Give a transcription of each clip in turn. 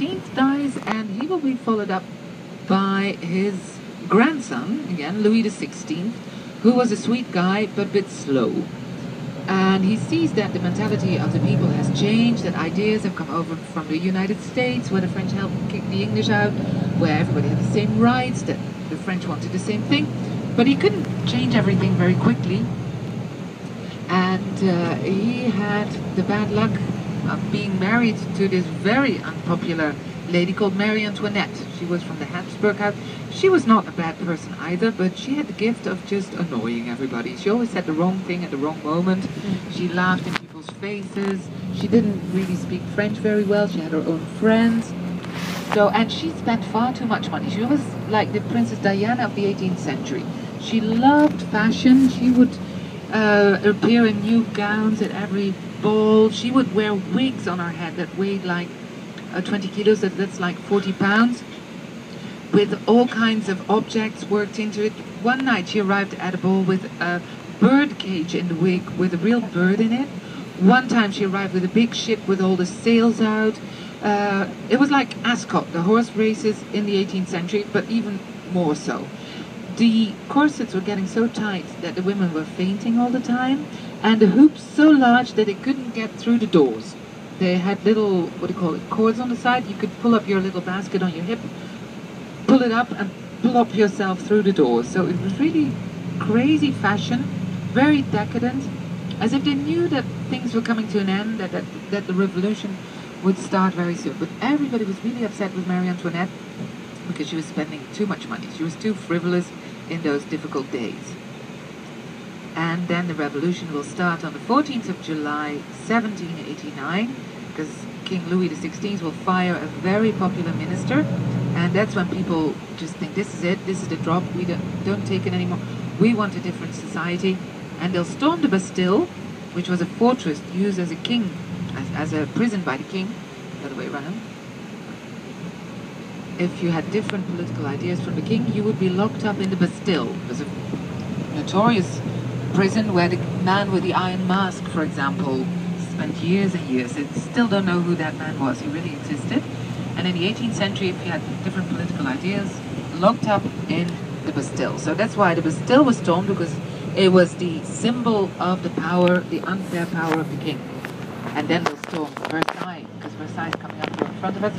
XV dies, and he will be followed up by his grandson, again, Louis XVI, who was a sweet guy, but a bit slow. And he sees that the mentality of the people has changed, that ideas have come over from the United States, where the French helped kick the English out, where everybody had the same rights, that the French wanted the same thing. But he couldn't change everything very quickly. And he had the bad luck of being married to this very unpopular lady called Marie Antoinette. She was from the Habsburg house. She was not a bad person either, but she had the gift of just annoying everybody. She always said the wrong thing at the wrong moment. She laughed in people's faces. She didn't really speak French very well. She had her own friends. And she spent far too much money. She was like the Princess Diana of the 18th century. She loved fashion. She would appear in new gowns at every ball. She would wear wigs on her head that weighed like 20 kilos, that's like 40 pounds, with all kinds of objects worked into it. One night she arrived at a ball with a bird cage in the wig with a real bird in it. One time she arrived with a big ship with all the sails out. It was like Ascot, the horse races in the 18th century, but even more so. The corsets were getting so tight that the women were fainting all the time, and the hoops so large that they couldn't get through the doors. They had little, what do you call it, cords on the side. You could pull up your little basket on your hip, pull it up and pull up yourself through the doors. So it was really crazy fashion, very decadent, as if they knew that things were coming to an end, that the revolution would start very soon. But everybody was really upset with Marie Antoinette because she was spending too much money. She was too frivolous in those difficult days. And then the revolution will start on the 14th of July, 1789, because King Louis XVI will fire a very popular minister, and that's when people just think, this is it, this is the drop, we don't take it anymore, we want a different society. And they'll storm the Bastille, which was a fortress used as a king, as a prison by the king, the other way around. If you had different political ideas from the king, you would be locked up in the Bastille. It was a notorious prison where the man with the iron mask, for example, spent years and years. They still don't know who that man was. He really existed. And in the 18th century, if you had different political ideas, locked up in the Bastille. So that's why the Bastille was stormed, because it was the symbol of the power, the unfair power of the king. And then they'll storm Versailles, because Versailles is coming up here in front of us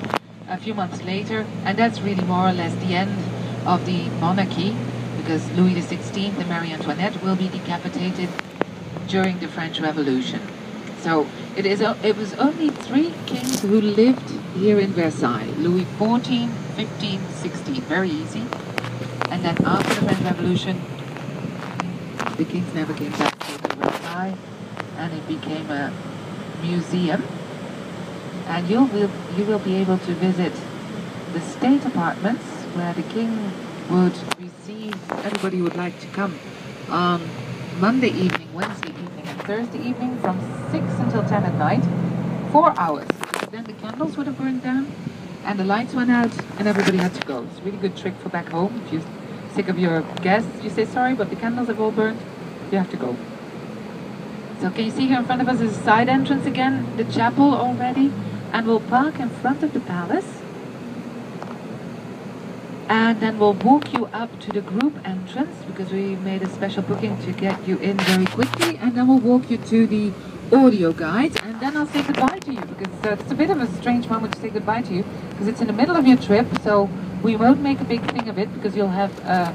a few months later. And that's really more or less the end of the monarchy, because Louis XVI and Marie Antoinette will be decapitated during the French Revolution. So it was only 3 kings who lived here in Versailles: Louis XIV, XV, XVI. Very easy. And then after the French Revolution, the kings never came back to Versailles, and it became a museum. And you will be able to visit the state apartments where the king would receive everybody who would like to come on Monday evening, Wednesday evening and Thursday evening from 6 until 10 at night, 4 hours. Then the candles would have burned down and the lights went out and everybody had to go. It's a really good trick for back home. If you're sick of your guests, you say, sorry, but the candles have all burned, you have to go. So can you see here in front of us is a side entrance again, the chapel already, and we'll park in front of the palace. And then we'll walk you up to the group entrance, because we made a special booking to get you in very quickly. And then we'll walk you to the audio guide, and then I'll say goodbye to you, because it's a bit of a strange moment to say goodbye to you, because it's in the middle of your trip, so we won't make a big thing of it, because you'll have a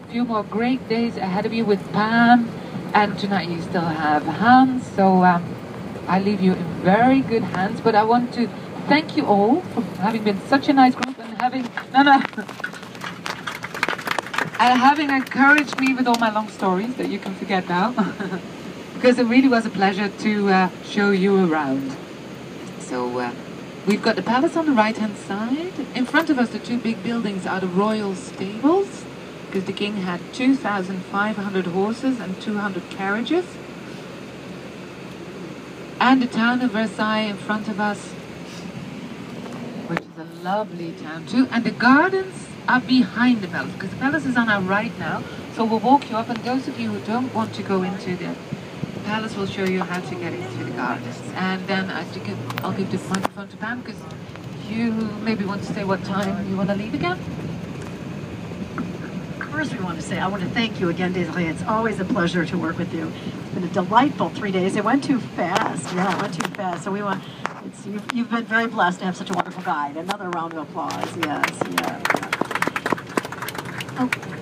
few more great days ahead of you with Pam, and tonight you still have Hans, so I leave you in very good hands. But I want to thank you all for having been such a nice group and having encouraged me with all my long stories that you can forget now, because it really was a pleasure to show you around. So we've got the palace on the right hand side. In front of us, the 2 big buildings are the royal stables, because the king had 2,500 horses and 200 carriages. And the town of Versailles in front of us, which is a lovely town too. And the gardens are behind the palace, because the palace is on our right now. So we'll walk you up, and those of you who don't want to go into the palace will show you how to get into the gardens. And then I'll give the microphone to Pam, because you maybe want to say what time you want to leave again? First, we want to say I want to thank you again, Desiree. It's always a pleasure to work with you. It's been a delightful 3 days. It went too fast. Yeah, it went too fast. So we want. You've been very blessed to have such a wonderful guide. Another round of applause. Yes, yes. Oh.